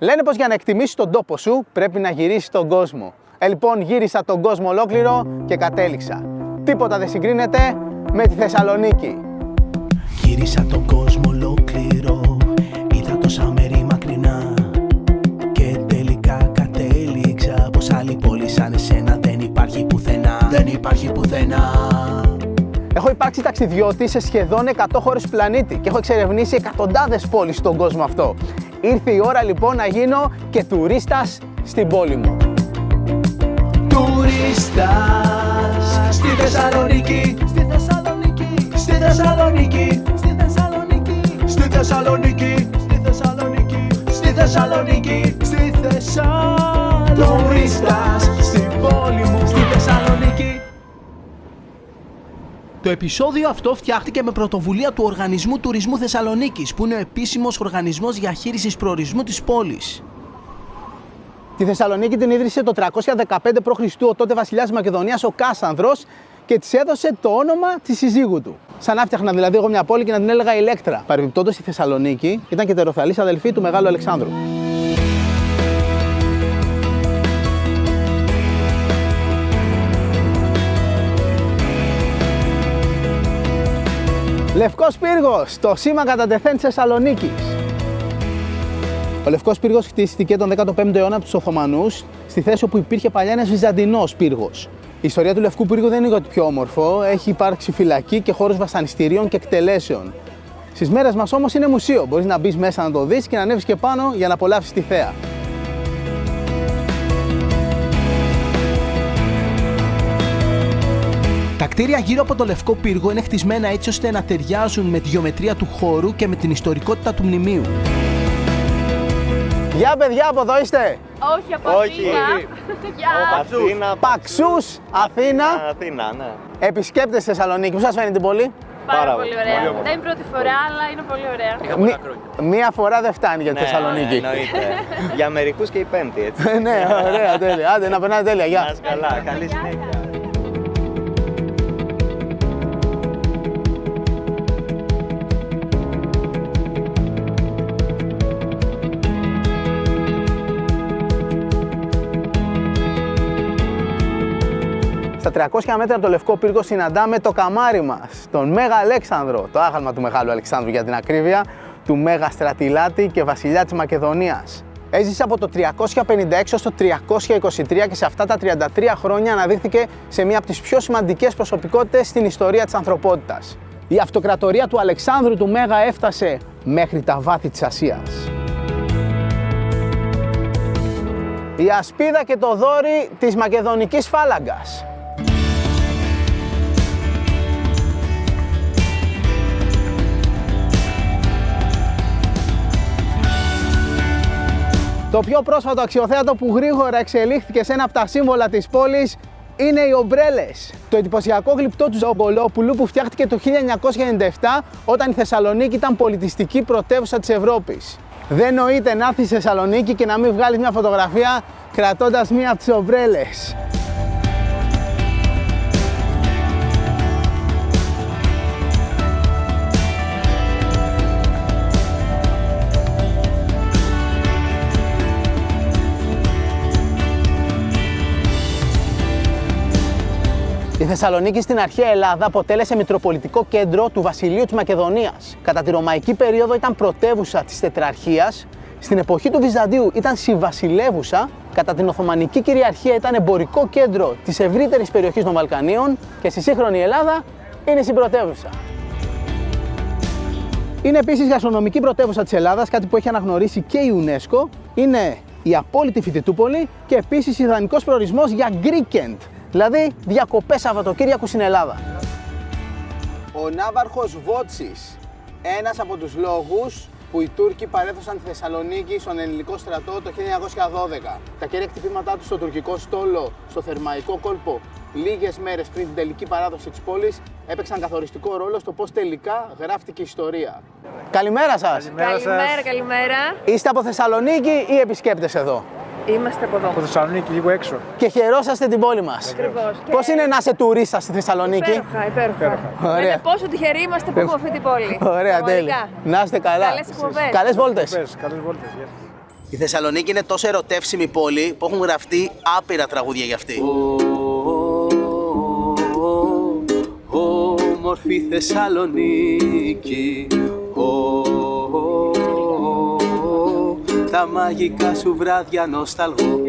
Λένε πως για να εκτιμήσεις τον τόπο σου πρέπει να γυρίσεις τον κόσμο. Λοιπόν, γύρισα τον κόσμο ολόκληρο και κατέληξα. Τίποτα δεν συγκρίνεται με τη Θεσσαλονίκη. Γύρισα τον κόσμο ολόκληρο, είδα τόσα μέρη μακρινά και τελικά κατέληξα πως άλλη πόλη σαν εσένα δεν υπάρχει πουθενά. Δεν υπάρχει πουθενά. Έχω υπάρξει ταξιδιώτη σε σχεδόν 100 χώρες του πλανήτη και έχω εξερευνήσει εκατοντάδες πόλεις στον κόσμο αυτό. Ήρθε η ώρα λοιπόν να γίνω και τουρίστας στην πόλη μου. Τουρίστας στη Θεσσαλονίκη, στη Θεσσαλονίκη, στη Θεσσαλονίκη, στη Θεσσαλονίκη, στη Θεσσαλονίκη, στη Θεσσαλονίκη, στη Θεσσαλονίκη, στη Θεσσαλονίκη. Τουρίστας στην πόλη μου, στη Θεσσαλονίκη. Το επεισόδιο αυτό φτιάχτηκε με πρωτοβουλία του Οργανισμού Τουρισμού Θεσσαλονίκης, που είναι ο επίσημος οργανισμός διαχείρισης προορισμού της πόλης. Τη Θεσσαλονίκη την ίδρυσε το 315 π.Χ. ο τότε βασιλιάς Μακεδονίας ο Κάσανδρος και της έδωσε το όνομα της συζύγου του. Σαν να φτιάχνα δηλαδή εγώ μια πόλη και να την έλεγα Ηλέκτρα. Παρεμπιπτόντως η Θεσσαλονίκη ήταν και τεροφθαλής αδελφή του Μεγάλου Αλεξάνδρου. Λευκός Πύργος, το σήμα κατά τεθέν της Θεσσαλονίκης. Ο Λευκός Πύργος χτίστηκε τον 15ο αιώνα από τους Οθωμανούς, στη θέση όπου υπήρχε παλιά ένας Βυζαντινός πύργος. Η ιστορία του Λευκού Πύργου δεν είναι ότι πιο όμορφο, έχει υπάρξει φυλακή και χώρος βασανιστήριων και εκτελέσεων. Στις μέρες μας όμως είναι μουσείο, μπορείς να μπεις μέσα να το δεις και να ανέβεις και πάνω για να απολαύσεις τη θέα. Τα κτίρια γύρω από το Λευκό Πύργο είναι χτισμένα έτσι ώστε να ταιριάζουν με τη γεωμετρία του χώρου και με την ιστορικότητα του μνημείου. Γεια παιδιά, από εδώ είστε? Όχι, από Αθήνα. Παξούς, Αθήνα. Αθήνα, ναι. Επισκέπτες Θεσσαλονίκη, πώς σας φαίνεται την πόλη? Πάρα πολύ ωραία. Δεν είναι πρώτη φορά, αλλά είναι πολύ ωραία. Μία φορά δεν φτάνει για τη Θεσσαλονίκη. Εννοείται. Για μερικούς και η πέμπτη, έτσι. Ναι, ωραία, τέλεια. Άντε να περνάτε τέλεια, γεια. Να είσαι καλά, καλή συνέχεια. Στα 300 μέτρα από το Λευκό Πύργο συναντάμε το καμάρι μας, τον Μέγα Αλέξανδρο, το άγαλμα του Μεγάλου Αλεξάνδρου για την ακρίβεια, του Μέγα Στρατηλάτη και βασιλιά της Μακεδονίας. Έζησε από το 356 έως το 323 και σε αυτά τα 33 χρόνια αναδείχθηκε σε μία από τις πιο σημαντικές προσωπικότητες στην ιστορία της ανθρωπότητας. Η αυτοκρατορία του Αλεξάνδρου του Μέγα έφτασε μέχρι τα βάθη της Ασίας. Η ασπίδα και το δόρυ της Μακεδονικής φάλαγγας. Το πιο πρόσφατο αξιοθέατο που γρήγορα εξελίχθηκε σε ένα από τα σύμβολα της πόλης είναι οι ομπρέλες. Το εντυπωσιακό γλυπτό του Ζαμπολόπουλου που φτιάχτηκε το 1997 όταν η Θεσσαλονίκη ήταν πολιτιστική πρωτεύουσα της Ευρώπης. Δεν νοείται να έρθεις στη Θεσσαλονίκη και να μην βγάλεις μια φωτογραφία κρατώντας μία από τις ομπρέλες. Η Θεσσαλονίκη στην αρχαία Ελλάδα αποτέλεσε μητροπολιτικό κέντρο του βασιλείου της Μακεδονίας. Κατά τη ρωμαϊκή περίοδο ήταν πρωτεύουσα της τετραρχίας, στην εποχή του Βυζαντίου ήταν συμβασιλεύουσα, κατά την Οθωμανική κυριαρχία ήταν εμπορικό κέντρο της ευρύτερης περιοχής των Βαλκανίων και στη σύγχρονη Ελλάδα είναι συμπρωτεύουσα. Είναι επίσης γαστρονομική πρωτεύουσα της Ελλάδας, κάτι που έχει αναγνωρίσει και η UNESCO. Είναι η απόλυτη φοιτητούπολη και επίσης ιδανικός προορισμός για Greekend. Δηλαδή, διακοπές Σαββατοκύριακου στην Ελλάδα. Ο ναύαρχος Βότσης, ένας από τους λόγους που οι Τούρκοι παρέδωσαν τη Θεσσαλονίκη στον ελληνικό στρατό το 1912. Τα κέρια χτυπήματά του στο τουρκικό στόλο, στο Θερμαϊκό κόλπο, λίγες μέρες πριν την τελική παράδοση της πόλης, έπαιξαν καθοριστικό ρόλο στο πώς τελικά γράφτηκε η ιστορία. Καλημέρα σας! Καλημέρα. Είστε από Θεσσαλονίκη ή επισκέπτες εδώ? Είμαστε από εδώ. Από Θεσσαλονίκη, λίγο έξω. Και χαιρόσαστε την πόλη μας. Ακριβώς. Πώς είναι να είσαι τουρίστα στη Θεσσαλονίκη? Υπέροχα. Ωραία. Είναι πόσο τυχεροί είμαστε που έχουμε αυτή την πόλη. Ωραία, τέλεια. Να είστε καλά. Καλές εκπομπές. Καλές βόλτες. Καλές βόλτες, γεια σας. Η Θεσσαλονίκη είναι τόσο ερωτεύσιμη πόλη που έχουν γραφτεί άπειρα τραγούδια για αυτή. Όμορφη Θεσσαλονίκη, τα μαγικά σου βράδια νοσταλγώ.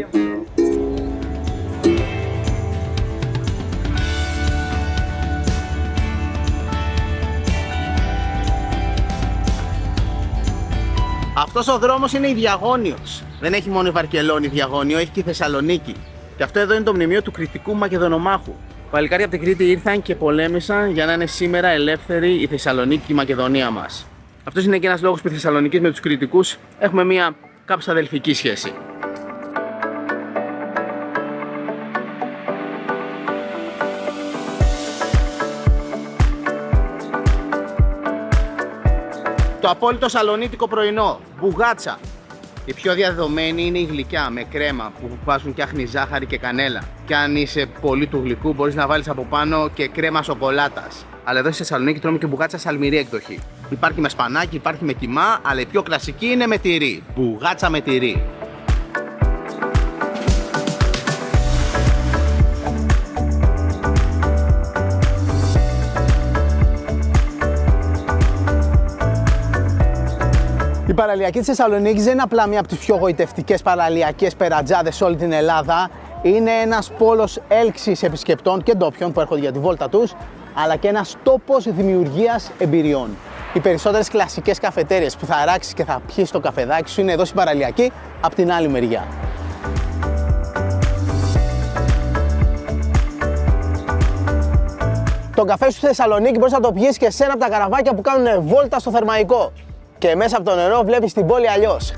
Αυτός ο δρόμος είναι η Διαγώνιος. Δεν έχει μόνο η Βαρκελόνη Διαγώνιο, έχει και η Θεσσαλονίκη. Και αυτό εδώ είναι το μνημείο του κρητικού Μακεδονομάχου. Παλικάρια από την Κρήτη ήρθαν και πολέμησαν για να είναι σήμερα ελεύθερη η Θεσσαλονίκη και η Μακεδονία μας. Αυτός είναι και ένας λόγος που οι Θεσσαλονικείς με τους κρητικούς έχουμε μια κάπως αδελφική σχέση. Το απόλυτο σαλονίτικο πρωινό, μπουγάτσα. Η πιο διαδεδομένη είναι η γλυκιά με κρέμα που βάζουν και άχνη ζάχαρη και κανέλα. Και αν είσαι πολύ του γλυκού, μπορείς να βάλεις από πάνω και κρέμα σοκολάτας. Αλλά εδώ στη Θεσσαλονίκη τρώμε και μπουγάτσα σε αλμυρή εκδοχή. Υπάρχει με σπανάκι, υπάρχει με κιμά, αλλά η πιο κλασική είναι με τυρί. Μπουγάτσα με τυρί. Η παραλιακή της Θεσσαλονίκης δεν είναι απλά μία από τις πιο γοητευτικές παραλιακές περατζάδες σε όλη την Ελλάδα. Είναι ένας πόλος έλξης επισκεπτών και ντόπιων που έρχονται για τη βόλτα τους, αλλά και ένας τόπος δημιουργίας εμπειριών. Οι περισσότερες κλασικές καφετέριες που θα αράξεις και θα πιεις το καφεδάκι σου είναι εδώ στην παραλιακή, από την άλλη μεριά. Τον καφέ σου στη Θεσσαλονίκη μπορείς να το πιεις και σε ένα από τα καραβάκια που κάνουν βόλτα στο Θερμαϊκό. Και μέσα από το νερό βλέπεις την πόλη αλλιώς.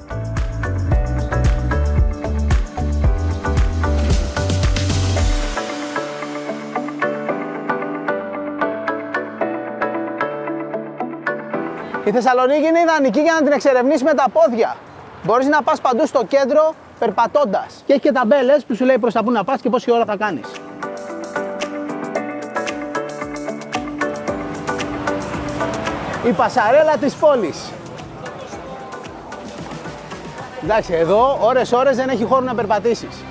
Η Θεσσαλονίκη είναι ιδανική για να την εξερευνήσεις με τα πόδια. Μπορείς να πας παντού στο κέντρο περπατώντας. Και έχει και ταμπέλες που σου λέει προς τα που να πας και πόση ώρα θα κάνεις. Η πασαρέλα της πόλης. Εντάξει, εδώ ώρες δεν έχει χώρο να περπατήσεις.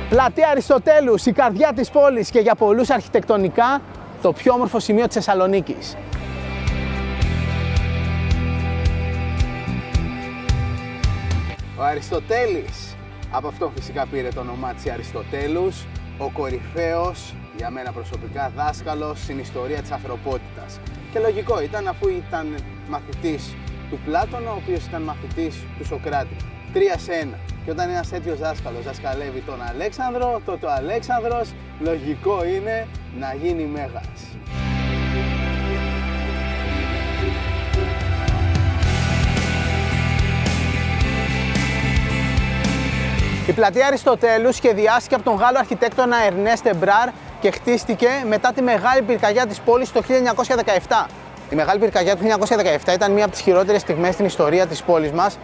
Πλατεία Αριστοτέλους, η καρδιά της πόλης και για πολλούς αρχιτεκτονικά το πιο όμορφο σημείο της Θεσσαλονίκης. Ο Αριστοτέλης, από αυτό φυσικά πήρε το όνομά της Αριστοτέλους, ο κορυφαίος, για μένα προσωπικά, δάσκαλος στην ιστορία της ανθρωπότητας. Και λογικό ήταν, αφού ήταν μαθητής του Πλάτωνα, ο οποίος ήταν μαθητής του Σοκράτη. 3 σε 1. Και όταν ένας τέτοιος δάσκαλος δασκαλεύει τον Αλέξανδρο, τότε ο Αλέξανδρος λογικό είναι να γίνει μέγας. Η πλατεία Αριστοτέλους σχεδιάστηκε από τον Γάλλο αρχιτέκτονα Ερνέστε Μπράρ και χτίστηκε μετά τη μεγάλη πυρκαγιά της πόλης το 1917. Η μεγάλη πυρκαγιά του 1917 ήταν μία από τις χειρότερες στιγμές στην ιστορία της πόλης μας.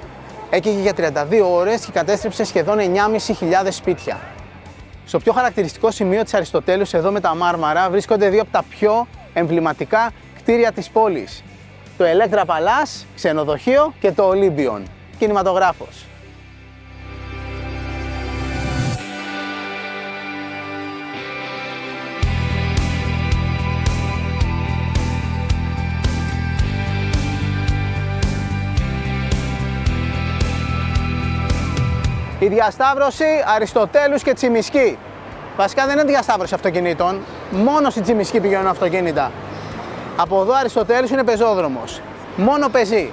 Έκαιγε για 32 ώρες και κατέστρεψε σχεδόν 9.500 σπίτια. Στο πιο χαρακτηριστικό σημείο της Αριστοτέλους, εδώ με τα μάρμαρα, βρίσκονται δύο από τα πιο εμβληματικά κτίρια της πόλης. Το Electra Palace, ξενοδοχείο, και το Olympion, κινηματογράφος. Η διασταύρωση Αριστοτέλους και Τσιμισκή. Βασικά δεν είναι διασταύρωση αυτοκινήτων, μόνο στη Τσιμισκή πηγαίνουν αυτοκίνητα. Από εδώ Αριστοτέλους είναι πεζόδρομος, μόνο πεζί.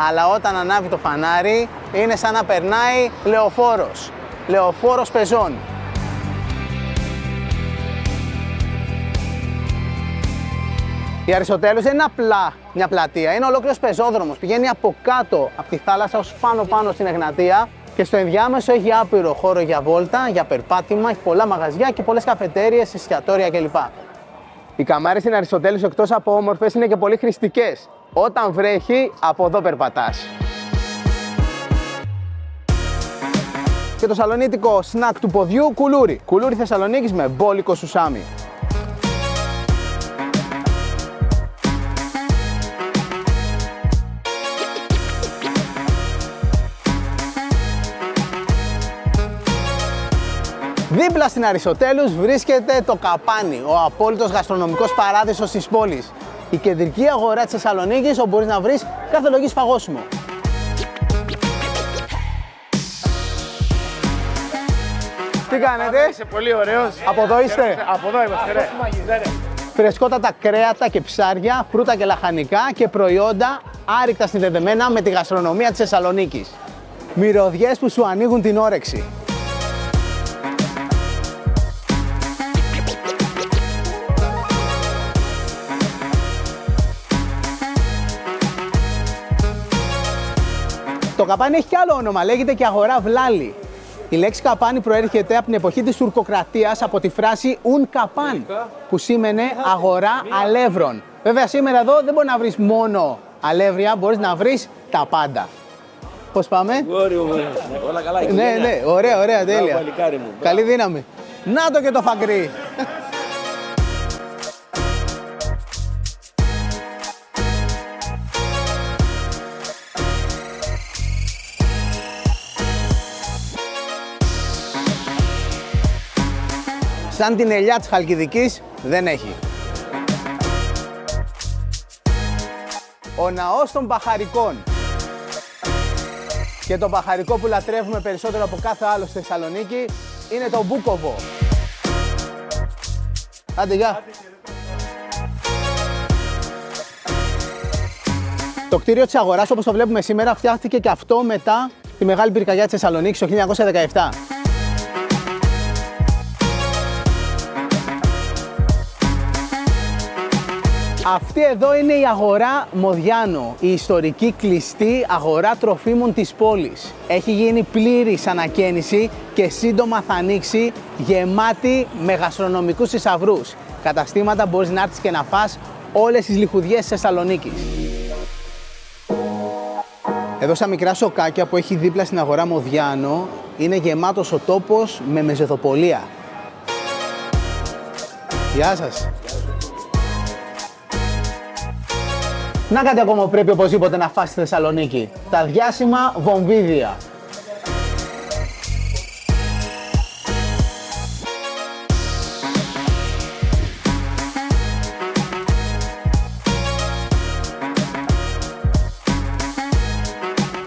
Αλλά όταν ανάβει το φανάρι είναι σαν να περνάει λεωφόρος, λεωφόρος πεζών. Η Αριστοτέλους δεν είναι απλά μια πλατεία, είναι ολόκληρος πεζόδρομος. Πηγαίνει από κάτω από τη θάλασσα ως πάνω στην Εγνατία. Και στο ενδιάμεσο έχει άπειρο χώρο για βόλτα, για περπάτημα, έχει πολλά μαγαζιά και πολλές καφετέριες, εστιατόρια κλπ. Οι καμάρες στην Αριστοτέλους εκτός από όμορφες είναι και πολύ χρηστικές. Όταν βρέχει, από εδώ περπατάς. Και το σαλονίτικο σνακ του ποδιού, κουλούρι. Κουλούρι Θεσσαλονίκης με μπόλικο σουσάμι. Δίπλα στην Αριστοτέλους βρίσκεται το Καπάνι, ο απόλυτος γαστρονομικός παράδεισος της πόλης. Η κεντρική αγορά της Θεσσαλονίκης, όπου μπορείς να βρεις κάθε λογή σφαγόσιμο. Τι κάνετε? Είσαι πολύ ωραίος. Από εδώ είστε? Από εδώ είμαστε, ρε. Φρεσκότατα κρέατα και ψάρια, φρούτα και λαχανικά και προϊόντα άρρηκτα συνδεδεμένα με τη γαστρονομία της Θεσσαλονίκης. Μυρωδιές που σου ανοίγουν την όρεξη. Το Καπάνι έχει κι άλλο όνομα, λέγεται και αγορά Βλάλη. Η λέξη Καπάνι προέρχεται από την εποχή της τουρκοκρατίας από τη φράση «ουν καπάν», που σήμαινε αγορά αλεύρων. Βέβαια σήμερα εδώ δεν μπορεί να βρεις μόνο αλεύρια, μπορείς να βρεις τα πάντα. Πώς πάμε? Όλα καλά, Ναι, ωραία, τέλεια. Καλή δύναμη. Να το και το φαγκρί. Σαν την ελιά της Χαλκιδικής δεν έχει. Ο ναός των Παχαρικών. Και το παχαρικό που λατρεύουμε περισσότερο από κάθε άλλο στη Θεσσαλονίκη είναι το Μπούκοβο. Άντε, γεια. Το κτίριο της αγοράς, όπως το βλέπουμε σήμερα, φτιάχτηκε και αυτό μετά τη Μεγάλη Πυρκαγιά της Θεσσαλονίκης το 1917. Αυτή εδώ είναι η αγορά Μοδιάνο, η ιστορική κλειστή αγορά τροφίμων της πόλης. Έχει γίνει πλήρης ανακαίνιση και σύντομα θα ανοίξει γεμάτη με γαστρονομικούς θησαυρούς. Καταστήματα μπορείς να έρθεις και να φας όλες τις λιχουδιές της Θεσσαλονίκης. Εδώ στα μικρά σοκάκια που έχει δίπλα στην αγορά Μοδιάνο είναι γεμάτος ο τόπος με μεζεδοπολία. Γεια σας. Να κάτι ακόμα πρέπει οπωσδήποτε να φας στη Θεσσαλονίκη. Τα διάσημα βομβίδια.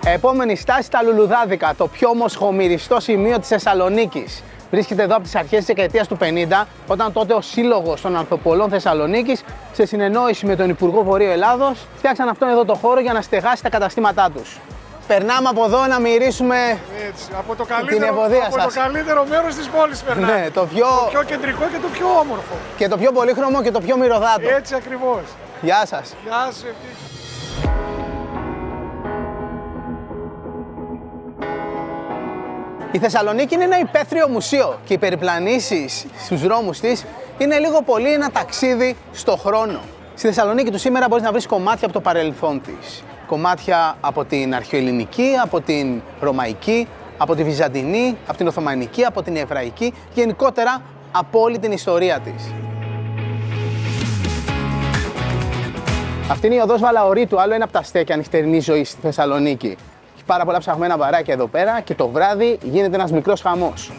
Επόμενη στάση τα λουλουδάδικα, το πιο μοσχομυριστό σημείο της Θεσσαλονίκης. Βρίσκεται εδώ από τις αρχές της δεκαετίας του 50, όταν τότε ο Σύλλογος των Ανθοπολών Θεσσαλονίκης, σε συνεννόηση με τον Υπουργό Βορείου Ελλάδος, φτιάξαν αυτόν εδώ το χώρο για να στεγάσει τα καταστήματά τους. Περνάμε από εδώ να μυρίσουμε από την ευωδία σας. Από το καλύτερο μέρος της πόλης περνάμε. Ναι, το πιο κεντρικό και το πιο όμορφο. Και το πιο πολύχρωμο και το πιο μυρωδάτο. Έτσι ακριβώς. Γεια σας. Γεια σου επίσης. Η Θεσσαλονίκη είναι ένα υπαίθριο μουσείο και οι περιπλανήσεις στους δρόμους της είναι λίγο πολύ ένα ταξίδι στο χρόνο. Στη Θεσσαλονίκη του σήμερα μπορείς να βρεις κομμάτια από το παρελθόν της. Κομμάτια από την αρχαιοελληνική, από την ρωμαϊκή, από τη βυζαντινή, από την οθωμανική, από την εβραϊκή, γενικότερα από όλη την ιστορία της. Αυτή είναι η οδός Βαλαωρίτου, άλλο ένα από τα στέκια νυχτερινής ζωής στη Θεσσαλονίκη. Έχει πάρα πολλά ψαγμένα μπαράκια εδώ πέρα και το βράδυ γίνεται ένας μικρός χαμός.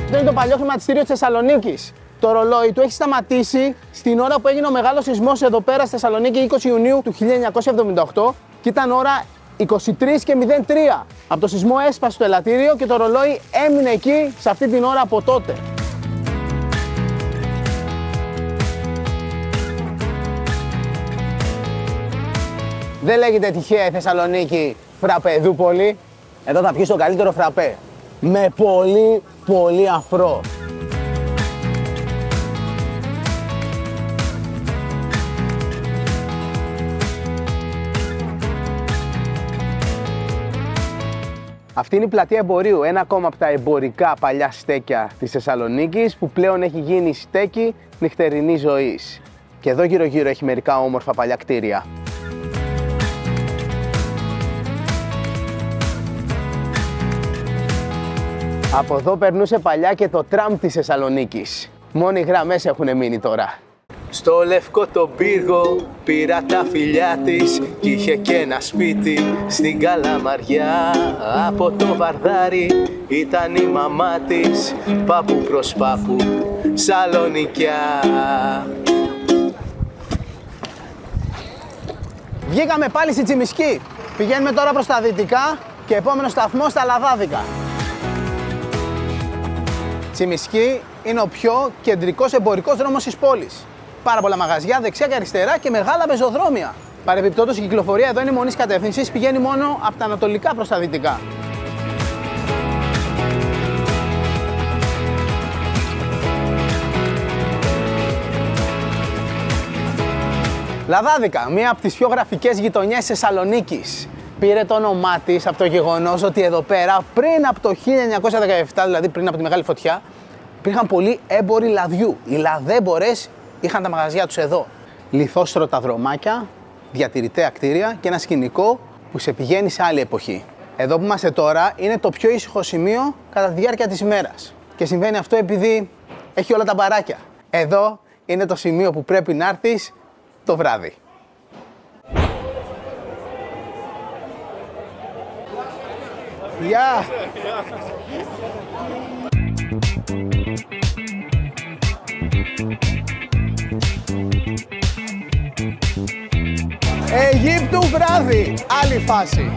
Αυτό είναι το παλιό χρηματιστήριο της Θεσσαλονίκης. Το ρολόι του έχει σταματήσει στην ώρα που έγινε ο μεγάλος σεισμός εδώ πέρα στη Θεσσαλονίκη 20 Ιουνίου του 1978 και ήταν ώρα 23:03. Από το σεισμό έσπασε το ελαττήριο και το ρολόι έμεινε εκεί σε αυτή την ώρα από τότε. Δεν λέγεται τυχαία η Θεσσαλονίκη φραπεδούπολη. Εδώ θα πιεις το καλύτερο φραπέ. Με πολύ αφρό. Αυτή είναι η πλατεία εμπορίου, ένα ακόμα από τα εμπορικά παλιά στέκια της Θεσσαλονίκης που πλέον έχει γίνει στέκι νυχτερινής ζωής. Και εδώ γύρω-γύρω έχει μερικά όμορφα παλιά κτίρια. Από εδώ περνούσε παλιά και το τραμ της Θεσσαλονίκης. Μόνο οι γραμμές έχουν μείνει τώρα. Στο Λευκό τον Πύργο πήρα τα φιλιά της κι είχε και ένα σπίτι στην Καλαμαριά. Από το Βαρδάρι ήταν η μαμά της, πάπου προς πάπου, Σαλονικιά. Βγήκαμε πάλι στη Τσιμισκή. Πηγαίνουμε τώρα προς τα δυτικά και επόμενο σταθμό στα Λαδάδικα. Τσιμισκή είναι ο πιο κεντρικός εμπορικός δρόμος της πόλης. Πάρα πολλά μαγαζιά δεξιά και αριστερά και μεγάλα πεζοδρόμια. Παρεμπιπτόντως η κυκλοφορία εδώ είναι μονής κατεύθυνσης, πηγαίνει μόνο από τα ανατολικά προς τα δυτικά. Λαδάδικα, μία από τις πιο γραφικές γειτονιές της Θεσσαλονίκης. Πήρε το όνομά της από το γεγονός ότι εδώ πέρα πριν από το 1917, δηλαδή πριν από τη Μεγάλη Φωτιά, υπήρχαν πολλοί έμποροι λαδιού. Οι λαδέμπορες είχαν τα μαγαζιά τους εδώ. Λιθόστρωτα δρομάκια, διατηρητέα κτίρια και ένα σκηνικό που σε πηγαίνει σε άλλη εποχή. Εδώ που είμαστε τώρα είναι το πιο ήσυχο σημείο κατά τη διάρκεια της ημέρας. Και συμβαίνει αυτό επειδή έχει όλα τα μπαράκια. Εδώ είναι το σημείο που πρέπει να έρθεις το βράδυ. Γεια! Αιγύπτου βράδυ, άλλη φάση.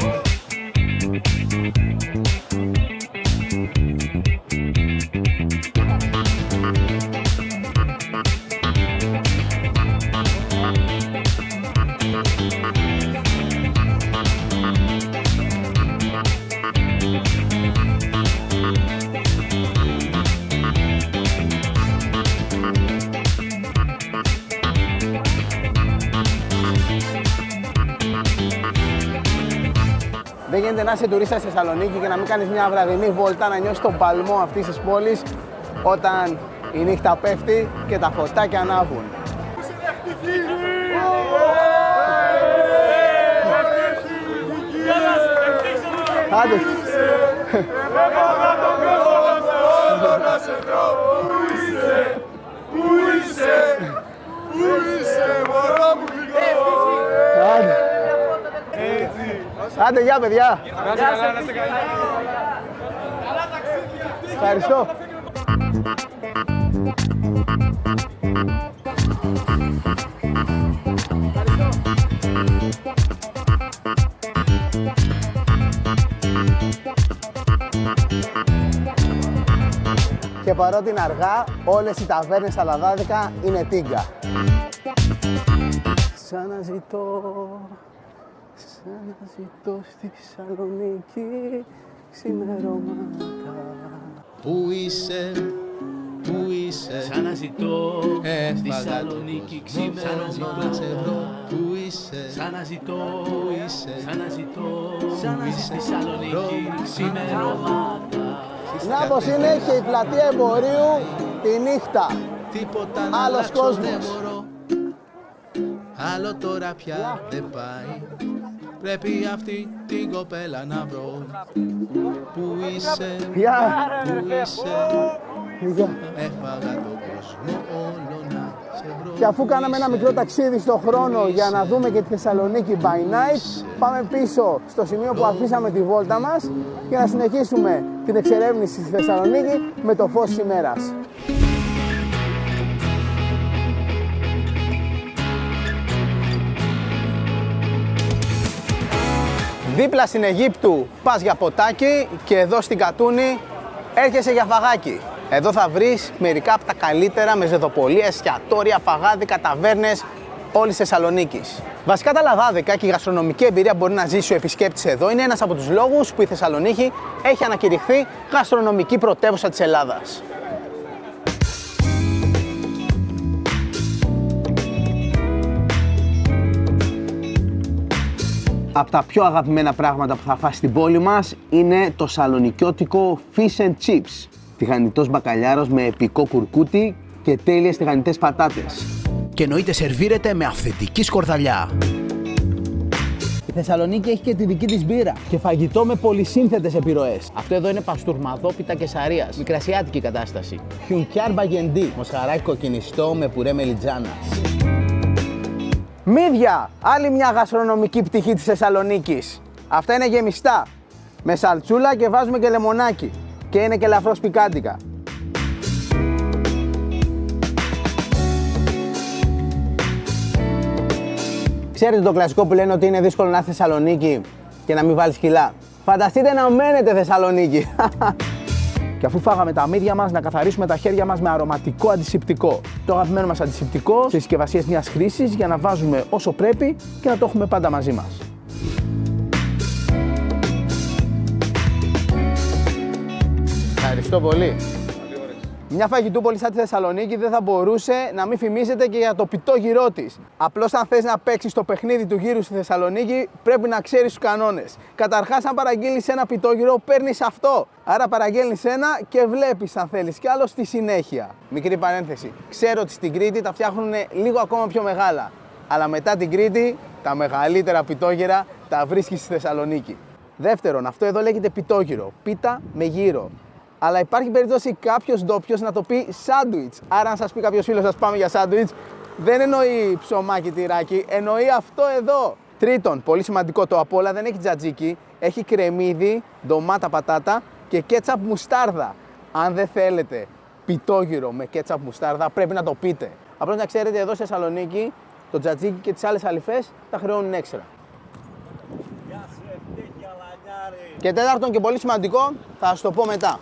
Δεν γίνεται να είσαι τουρίστας στη Θεσσαλονίκη και να μην κάνεις μια βραδινή βόλτα, να νιώσεις τον παλμό αυτής της πόλης όταν η νύχτα πέφτει και τα φωτάκια ανάβουν. Άντε. Άντε, γεια παιδιά! Ευχαριστώ! Και παρότι είναι αργά, όλες οι ταβέρνες στα Λαδάδικα είναι τίγκα. Σαν να ζητώ στη Θεσσαλονίκη ξημερώματα. Πού είσαι, σαν να ζητώ στη Θεσσαλονίκη ξημερώματα. Πού είσαι, σαν να ζητώ στη Θεσσαλονίκη ξημερώματα. Να πως είναι και η πλατεία εμπορίου τη νύχτα. Άλλος κόσμος. Άλλο τώρα πια δεν πάει. Πρέπει αυτή την κοπέλα να βρω. Πού είσαι, πού είσαι. Έφαγα τον κόσμο όλο να σε βρω. Και αφού κάναμε ένα μικρό ταξίδι στον χρόνο για να δούμε και τη Θεσσαλονίκη by night, πάμε πίσω στο σημείο που αφήσαμε τη βόλτα μας και να συνεχίσουμε την εξερεύνηση στη Θεσσαλονίκη με το φως της ημέρας. Δίπλα στην Αιγύπτου πας για ποτάκι και εδώ στην Κατούνη έρχεσαι για φαγάκι. Εδώ θα βρεις μερικά από τα καλύτερα μεζεδοπολία, εστιατόρια, φαγάδικα, ταβέρνες όλης της Θεσσαλονίκης. Βασικά τα Λαδάδικα και η γαστρονομική εμπειρία που μπορεί να ζήσει ο επισκέπτης εδώ είναι ένας από τους λόγους που η Θεσσαλονίκη έχει ανακηρυχθεί γαστρονομική πρωτεύουσα της Ελλάδας. Από τα πιο αγαπημένα πράγματα που θα φας στην πόλη μας είναι το σαλονικιώτικο fish and chips. Τηγανιτός μπακαλιάρος με επικό κουρκούτι και τέλειες τηγανιτές πατάτες. Και εννοείται σερβίρεται με αυθεντική σκορδαλιά. Η Θεσσαλονίκη έχει και τη δική της μπύρα και φαγητό με πολυσύνθετες επιρροές. Αυτό εδώ είναι παστούρμαδόπιτα Κεσαρίας, μικρασιάτικη κατάσταση. Χιουνκιάρ μπαγεντί, μοσχαράκι κοκκινιστό με πουρέ μελιτζάνας. Μύδια, άλλη μια γαστρονομική πτυχή της Θεσσαλονίκης. Αυτά είναι γεμιστά, με σαλτσούλα και βάζουμε και λεμονάκι. Και είναι και ελαφρώς πικάντικα. Ξέρετε το κλασικό που λένε ότι είναι δύσκολο να είσαι Θεσσαλονίκη και να μην βάλεις κιλά. Φανταστείτε να μένετε Θεσσαλονίκη. Και αφού φάγαμε τα μύδια μας, να καθαρίσουμε τα χέρια μας με αρωματικό αντισηπτικό. Το αγαπημένο μας αντισηπτικό σε συσκευασίες μιας χρήσης για να βάζουμε όσο πρέπει και να το έχουμε πάντα μαζί μας. Ευχαριστώ πολύ. Μια φαγητούπολη σαν τη Θεσσαλονίκη δεν θα μπορούσε να μην φημίζεται και για το πιτόγυρό της. Απλώς, αν θες να παίξεις το παιχνίδι του γύρου στη Θεσσαλονίκη, πρέπει να ξέρεις τους κανόνες. Καταρχάς, αν παραγγείλεις ένα πιτόγυρο, παίρνεις αυτό. Άρα, παραγγέλνεις ένα και βλέπεις αν θέλεις κι άλλο στη συνέχεια. Μικρή παρένθεση. Ξέρω ότι στην Κρήτη τα φτιάχνουν λίγο ακόμα πιο μεγάλα. Αλλά μετά την Κρήτη, τα μεγαλύτερα πιτόγυρα τα βρίσκεις στη Θεσσαλονίκη. Δεύτερον, αυτό εδώ λέγεται πιτόγυρο. Πίτα με γύρο. Αλλά υπάρχει περίπτωση κάποιος ντόπιος να το πει σάντουιτς. Άρα, αν σας πει κάποιος φίλος σας πάμε για σάντουιτς, δεν εννοεί ψωμάκι τυράκι, εννοεί αυτό εδώ. Τρίτον, πολύ σημαντικό, το απ' όλα δεν έχει τζατζίκι, έχει κρεμμύδι, ντομάτα, πατάτα και κέτσαπ μουστάρδα. Αν δεν θέλετε πιτόγυρο με κέτσαπ μουστάρδα, πρέπει να το πείτε. Απλώς να ξέρετε, εδώ στη Θεσσαλονίκη, το τζατζίκι και τις άλλες αληφές τα χρεώνουν έξτρα. Και τέταρτον και πολύ σημαντικό, θα σας το πω μετά.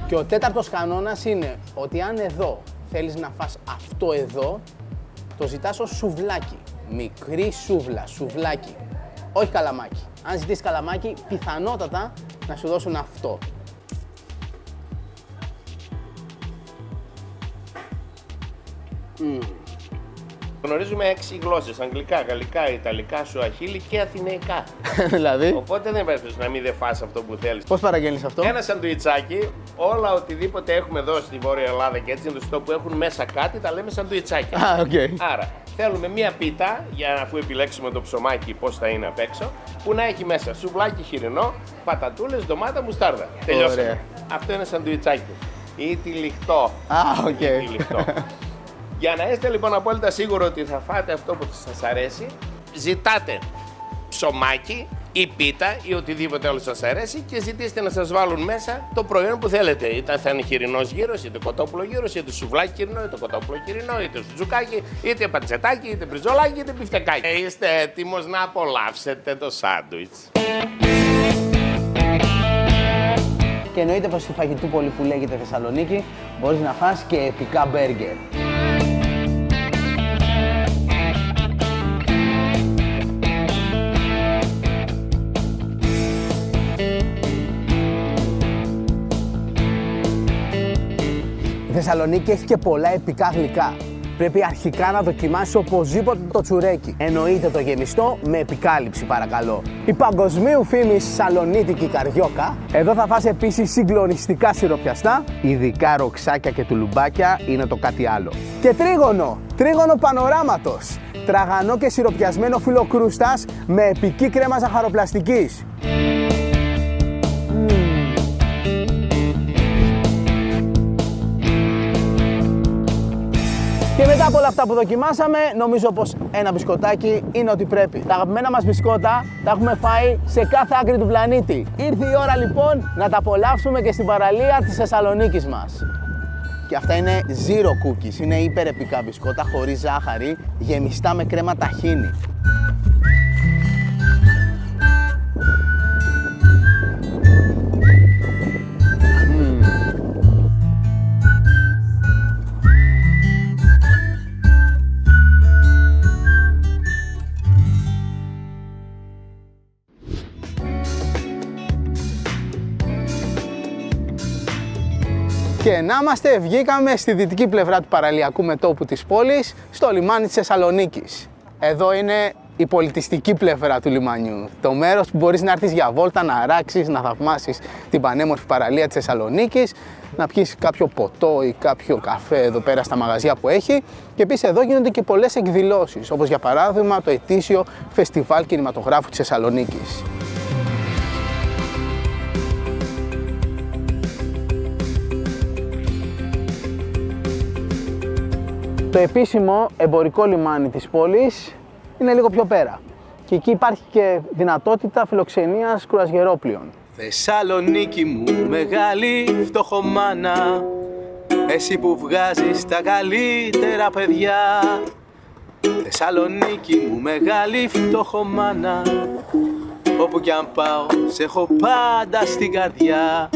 Και ο τέταρτος κανόνας είναι ότι αν εδώ θέλεις να φας αυτό εδώ, το ζητάς ως σουβλάκι. Μικρή σούβλα, σουβλάκι. Όχι καλαμάκι. Αν ζητήσεις καλαμάκι, πιθανότατα να σου δώσουν αυτό. Γνωρίζουμε 6 γλώσσες, αγγλικά, γαλλικά, ιταλικά, σουαχίλι και αθηναϊκά. Δηλαδή, Οπότε δεν πρέπει να μην φας αυτό που θέλεις. πώς παραγγέλνεις αυτό? Ένα σαντουιτσάκι, όλα οτιδήποτε έχουμε εδώ στη Βόρεια Ελλάδα και έτσι είναι το που έχουν μέσα κάτι, τα λέμε σαντουιτσάκια. Α, οκ. Άρα, θέλουμε μία πίτα, για αφού επιλέξουμε το ψωμάκι πώς θα είναι απ' έξω, που να έχει μέσα σουβλάκι χοιρινό, πατατούλες, ντομάτα, μουστάρδα. Τελειώσαμε. Ωραία. Αυτό είναι σαντουιτσάκι. Ή τυλιχτό. Α, οκ. Τυλιχτό. Για να είστε λοιπόν απόλυτα σίγουροι ότι θα φάτε αυτό που σας αρέσει, ζητάτε ψωμάκι ή πίτα ή οτιδήποτε άλλο σας αρέσει και ζητήστε να σας βάλουν μέσα το προϊόν που θέλετε. Είτε θα είναι χοιρινός γύρος, είτε κοτόπουλο γύρος, είτε σουβλάκι χοιρινό, είτε κοτόπουλο χοιρινό, είτε σουτζουκάκι, είτε πατσετάκι, είτε μπριζολάκι, είτε μπιφτεκάκι. Είστε έτοιμος να απολαύσετε το σάντουιτς. Και εννοείται πως στη φαγητούπολη που λέγεται Θεσσαλονίκη μπορείς να φας και επικά μπέργκερ. Η Θεσσαλονίκη έχει και πολλά επικά γλυκά. Πρέπει αρχικά να δοκιμάσεις οπωσδήποτε το τσουρέκι. Εννοείται το γεμιστό με επικάλυψη, παρακαλώ. Η παγκοσμίου φήμης σαλονίτικη καριόκα. Εδώ θα φας επίσης συγκλονιστικά σιροπιαστά. Ειδικά ροξάκια και τουλουμπάκια είναι το κάτι άλλο. Και τρίγωνο! Τρίγωνο πανοράματος. Τραγανό και σιροπιασμένο φύλλο κρούστας με επική κρέμα ζαχαροπλαστικής. Και μετά από όλα αυτά που δοκιμάσαμε, νομίζω πως ένα μπισκοτάκι είναι ό,τι πρέπει. Τα αγαπημένα μας μπισκότα τα έχουμε φάει σε κάθε άκρη του πλανήτη. Ήρθε η ώρα λοιπόν να τα απολαύσουμε και στην παραλία της Θεσσαλονίκης μας. Και αυτά είναι zero cookies, είναι υπερεπικά μπισκότα χωρίς ζάχαρη, γεμιστά με κρέμα ταχίνι. Και να είμαστε, βγήκαμε στη δυτική πλευρά του παραλιακού μετώπου της πόλης, στο λιμάνι της Θεσσαλονίκης. Εδώ είναι η πολιτιστική πλευρά του λιμανιού. Το μέρος που μπορείς να έρθεις για βόλτα, να αράξεις, να θαυμάσεις την πανέμορφη παραλία της Θεσσαλονίκης, να πιεις κάποιο ποτό ή κάποιο καφέ εδώ πέρα στα μαγαζιά που έχει. Και επίσης εδώ γίνονται και πολλές εκδηλώσεις, όπως για παράδειγμα το ετήσιο Φεστιβάλ Κινηματογράφου της Θεσσαλονίκης. Το επίσημο εμπορικό λιμάνι της πόλης είναι λίγο πιο πέρα και εκεί υπάρχει και δυνατότητα φιλοξενίας κρουαζιερόπλοιων. Θεσσαλονίκη μου μεγάλη φτωχομάνα, εσύ που βγάζεις τα καλύτερα παιδιά. Θεσσαλονίκη μου μεγάλη φτωχομάνα, όπου κι αν πάω σε έχω πάντα στην καρδιά.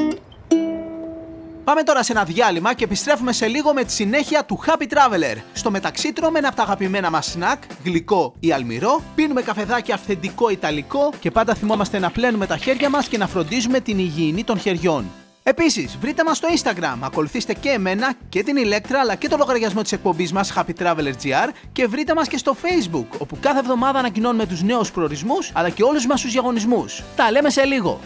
Πάμε τώρα σε ένα διάλειμμα και επιστρέφουμε σε λίγο με τη συνέχεια του Happy Traveler. Στο μεταξύ τρώμε ένα από τα αγαπημένα μας σνακ, γλυκό ή αλμυρό, πίνουμε καφεδάκι αυθεντικό ιταλικό και πάντα θυμόμαστε να πλένουμε τα χέρια μας και να φροντίζουμε την υγιεινή των χεριών. Επίσης, βρείτε μας στο Instagram, ακολουθήστε και εμένα και την Ηλέκτρα αλλά και το λογαριασμό της εκπομπής μας Happy Traveler GR και βρείτε μας και στο Facebook, όπου κάθε εβδομάδα ανακοινώνουμε τους νέους προορισμούς αλλά και όλους μας τους διαγωνισμούς. Τα λέμε σε λίγο!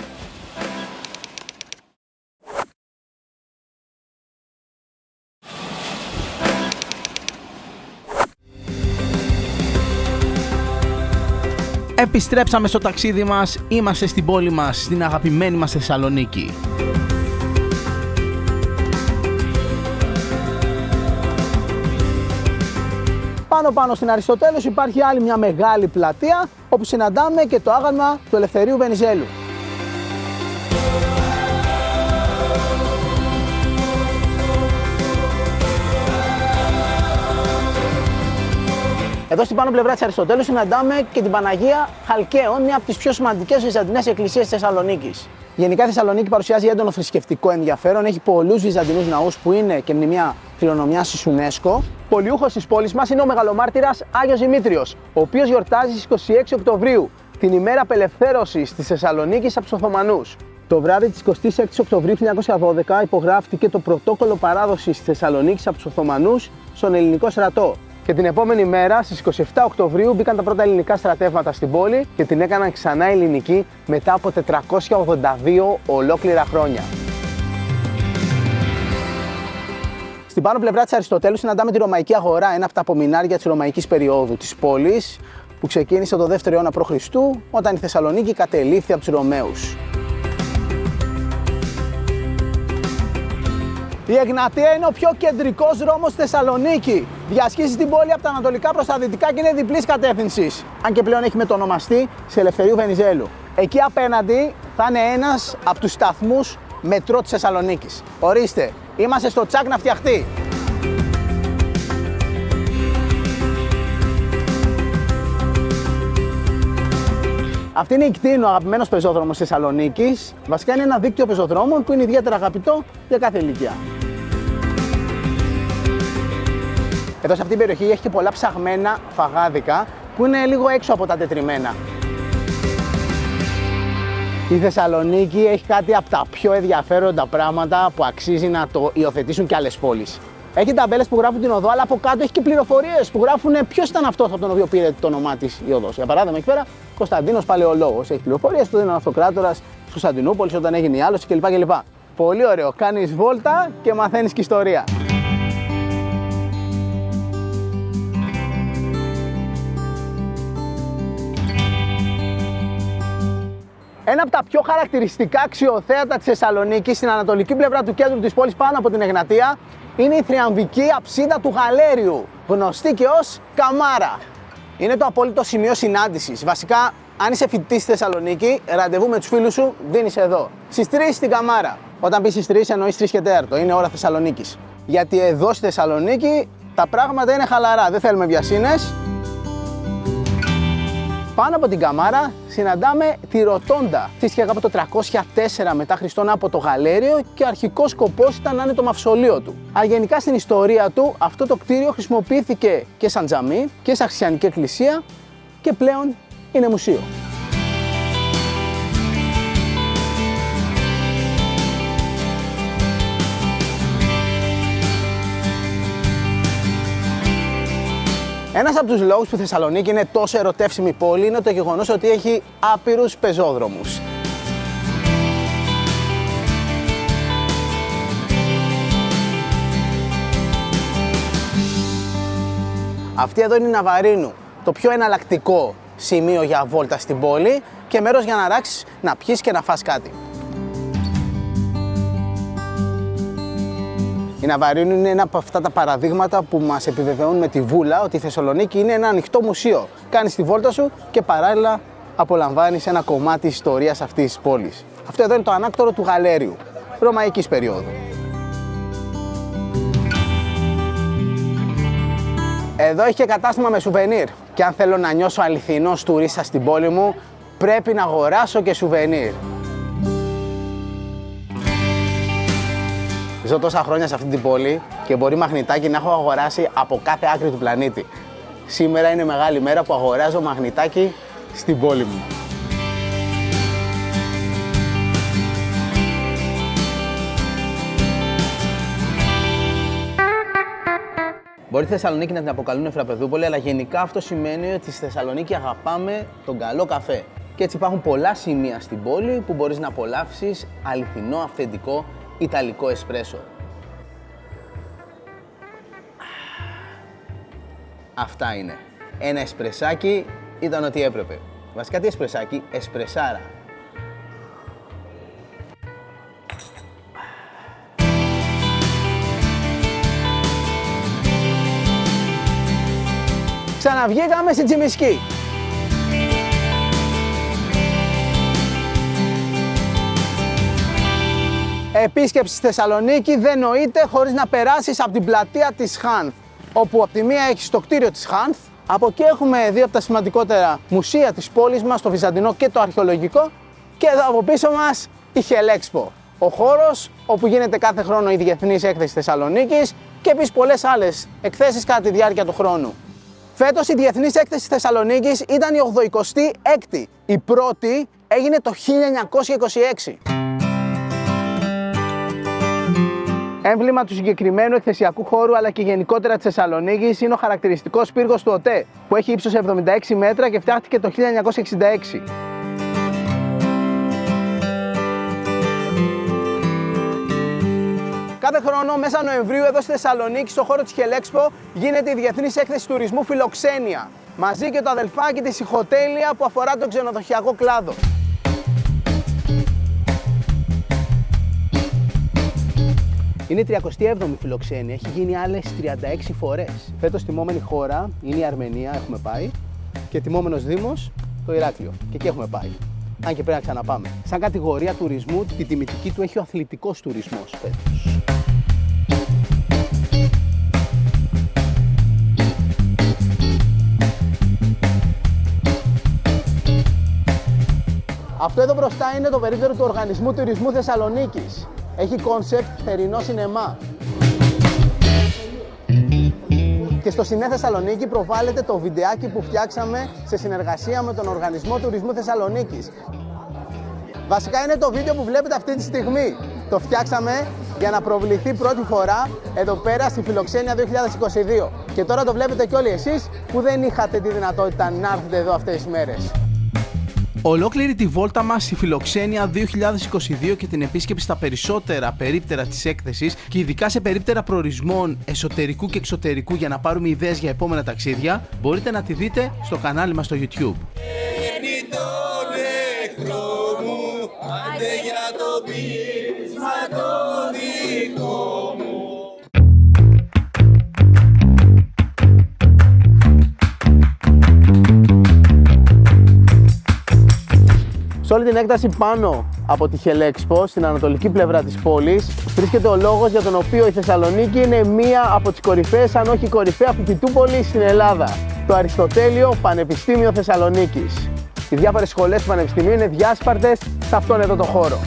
Επιστρέψαμε στο ταξίδι μας, είμαστε στην πόλη μας, στην αγαπημένη μας Θεσσαλονίκη. Πάνω στην Αριστοτέλους υπάρχει άλλη μια μεγάλη πλατεία όπου συναντάμε και το άγαλμα του Ελευθερίου Βενιζέλου. Εδώ στην πάνω πλευρά της Αριστοτέλους συναντάμε και την Παναγία Χαλκαίων, μια από τις πιο σημαντικές βυζαντινές εκκλησίες της Θεσσαλονίκης. Γενικά η Θεσσαλονίκη παρουσιάζει έντονο θρησκευτικό ενδιαφέρον, έχει πολλούς βυζαντινούς ναούς που είναι και μνημεία κληρονομιάς της UNESCO. Πολιούχος της πόλης μας είναι ο μεγαλομάρτυρας Άγιος Δημήτριος, ο οποίος γιορτάζει στις 26 Οκτωβρίου, την ημέρα απελευθέρωσης της Θεσσαλονίκης από τους Οθωμανούς. Το βράδυ της 26 Οκτωβρίου 1912 υπογράφτηκε το πρωτόκολλο παράδοσης της Θεσσαλονίκης από τους Οθωμανούς στον ελληνικό στρατό. Και την επόμενη μέρα, στις 27 Οκτωβρίου, μπήκαν τα πρώτα ελληνικά στρατεύματα στην πόλη και την έκαναν ξανά ελληνική μετά από 482 ολόκληρα χρόνια. Στην πάνω πλευρά της Αριστοτέλους συναντάμε τη Ρωμαϊκή Αγορά, ένα από τα απομεινάρια της ρωμαϊκής περίοδου της πόλης, που ξεκίνησε το 2ο αιώνα π.Χ. όταν η Θεσσαλονίκη κατελήφθη από τους Ρωμαίους. Η Εγνατία είναι ο πιο κεντρικός δρόμος στη Θεσσαλονίκη. Διασχίζει την πόλη από τα ανατολικά προς τα δυτικά και είναι διπλής κατεύθυνσης. Αν και πλέον έχει μετονομαστεί σε Ελευθερίου Βενιζέλου. Εκεί απέναντι θα είναι ένας από τους σταθμούς μετρό της Θεσσαλονίκης. Ορίστε, είμαστε στο τσάκ να φτιαχτεί. Αυτή είναι η Κτήνο, ο αγαπημένος πεζόδρομος της Θεσσαλονίκης. Βασικά είναι ένα δίκτυο πεζοδρόμων που είναι ιδιαίτερα αγαπητό για κάθε ηλικία. Εδώ σε αυτήν την περιοχή έχει και πολλά ψαγμένα φαγάδικα που είναι λίγο έξω από τα τετριμμένα. Η Θεσσαλονίκη έχει κάτι από τα πιο ενδιαφέροντα πράγματα που αξίζει να το υιοθετήσουν και άλλες πόλεις. Έχει ταμπέλες που γράφουν την οδό, αλλά από κάτω έχει και πληροφορίες που γράφουν ποιος ήταν αυτός από τον οποίο πήρε το όνομά της η οδός. Για παράδειγμα, εκεί πέρα Κωνσταντίνος Παλαιολόγος. Έχει πληροφορίες που ήταν ο αυτοκράτορας της Κωνσταντινούπολης όταν έγινε η άλωση κλπ. Πολύ ωραίο. Κάνεις βόλτα και μαθαίνεις και ιστορία. Ένα από τα πιο χαρακτηριστικά αξιοθέατα της Θεσσαλονίκης, στην ανατολική πλευρά του κέντρου της πόλης, πάνω από την Εγνατία, είναι η θριαμβική αψίδα του Γαλέριου, γνωστή και ως Καμάρα. Είναι το απόλυτο σημείο συνάντησης. Βασικά, αν είσαι φοιτητής στη Θεσσαλονίκη, ραντεβού με τους φίλους σου δίνεις εδώ. Στις 3 στην Καμάρα. Όταν πεις στις 3, εννοείς 3 και 4, είναι ώρα Θεσσαλονίκης. Γιατί εδώ στη Θεσσαλονίκη τα πράγματα είναι χαλαρά, δεν θέλουμε βιασύνες. Πάνω από την Καμάρα συναντάμε τη Ρωτόντα. Χτίστηκε από το 304 μετά Χριστόν από το Γαλέριο και ο αρχικός σκοπός ήταν να είναι το μαυσολείο του. Αλλά γενικά στην ιστορία του αυτό το κτίριο χρησιμοποιήθηκε και σαν τζαμί και σαν χριστιανική εκκλησία και πλέον είναι μουσείο. Ένας από τους λόγους που η Θεσσαλονίκη είναι τόσο ερωτεύσιμη πόλη είναι το γεγονός ότι έχει άπειρους πεζόδρομους. Αυτή εδώ είναι η Ναβαρίνου, το πιο εναλλακτικό σημείο για βόλτα στην πόλη και μέρος για να ράξεις, να πιείς και να φας κάτι. Η Ναβαρίνου είναι ένα από αυτά τα παραδείγματα που μας επιβεβαιώνουν με τη βούλα ότι η Θεσσαλονίκη είναι ένα ανοιχτό μουσείο. Κάνεις τη βόλτα σου και παράλληλα απολαμβάνεις ένα κομμάτι ιστορίας αυτής της πόλης. Αυτό εδώ είναι το ανάκτορο του Γαλέριου, ρωμαϊκής περίοδου. Εδώ έχει και κατάστημα με σουβενίρ. Και αν θέλω να νιώσω αληθινός τουρίστας στην πόλη μου, πρέπει να αγοράσω και σουβενίρ. Ζω τόσα χρόνια σε αυτή την πόλη και μπορεί μαγνητάκι να έχω αγοράσει από κάθε άκρη του πλανήτη. Σήμερα είναι μεγάλη μέρα που αγοράζω μαγνητάκι στην πόλη μου. Μπορεί τη Θεσσαλονίκη να την αποκαλούν Εφραπεδούπολη, αλλά γενικά αυτό σημαίνει ότι στη Θεσσαλονίκη αγαπάμε τον καλό καφέ. Και έτσι υπάρχουν πολλά σημεία στην πόλη που μπορείς να απολαύσεις αληθινό, αυθεντικό, ιταλικό εσπρέσο. Αυτά είναι. Ένα εσπρεσάκι ήταν ό,τι έπρεπε. Βασικά τι εσπρεσάκι, εσπρεσάρα. Ξαναβγήκαμε στην Τσιμισκή. Επίσκεψη στη Θεσσαλονίκη δεν νοείται χωρίς να περάσεις από την πλατεία της Χάνθ, όπου από τη μία έχεις το κτίριο της Χάνθ, από εκεί έχουμε δύο από τα σημαντικότερα μουσεία της πόλης μας, το Βυζαντινό και το Αρχαιολογικό, και εδώ από πίσω μας η Χελέξπο, ο χώρος όπου γίνεται κάθε χρόνο η Διεθνής Έκθεση Θεσσαλονίκης και επίσης πολλές άλλες εκθέσεις κατά τη διάρκεια του χρόνου. Φέτος η Διεθνής Έκθεση Θεσσαλονίκης ήταν η 86η. Η πρώτη έγινε το 1926. Έμβλημα του συγκεκριμένου εκθεσιακού χώρου αλλά και γενικότερα της Θεσσαλονίκης είναι ο χαρακτηριστικός πύργος του ΟΤΕ, που έχει ύψος 76 μέτρα και φτιάχτηκε το 1966. Κάθε χρόνο μέσα Νοεμβρίου εδώ στη Θεσσαλονίκη, στο χώρο της Χελέξπο, γίνεται η Διεθνής Έκθεση Τουρισμού Φιλοξένεια. Μαζί και το αδελφάκι της Ιχοτέλεια που αφορά τον ξενοδοχειακό κλάδο. Είναι η 37η φιλοξένεια, έχει γίνει άλλες 36 φορές. Φέτος τιμόμενη χώρα είναι η Αρμενία, έχουμε πάει, και τιμόμενος δήμος το Ηράκλειο, και εκεί έχουμε πάει. Αν και πρέπει να ξαναπάμε. Σαν κατηγορία τουρισμού, τη τιμητική του έχει ο αθλητικός τουρισμός φέτος. Αυτό εδώ μπροστά είναι το περίπτερο του Οργανισμού Τουρισμού Θεσσαλονίκης. Έχει κόνσεπτ θερινό σινεμά. Και στο Σινέ Θεσσαλονίκη προβάλλεται το βιντεάκι που φτιάξαμε σε συνεργασία με τον Οργανισμό Τουρισμού Θεσσαλονίκης. Βασικά είναι το βίντεο που βλέπετε αυτή τη στιγμή. Το φτιάξαμε για να προβληθεί πρώτη φορά εδώ πέρα στη Φιλοξένεια 2022. Και τώρα το βλέπετε κι όλοι εσείς που δεν είχατε τη δυνατότητα να έρθετε εδώ αυτές τις μέρες. Ολόκληρη τη βόλτα μας στη Φιλοξένεια 2022 και την επίσκεψη στα περισσότερα περίπτερα της έκθεσης και ειδικά σε περίπτερα προορισμών εσωτερικού και εξωτερικού για να πάρουμε ιδέες για επόμενα ταξίδια, μπορείτε να τη δείτε στο κανάλι μας στο YouTube. Σε όλη την έκταση πάνω από τη Χελέξπο, στην ανατολική πλευρά της πόλης, βρίσκεται ο λόγος για τον οποίο η Θεσσαλονίκη είναι μία από τις κορυφαίες, αν όχι κορυφαία φοιτητούπολη στην Ελλάδα. Το Αριστοτέλειο Πανεπιστήμιο Θεσσαλονίκης. Οι διάφορες σχολές του Πανεπιστημίου είναι διάσπαρτες σε αυτόν εδώ το χώρο.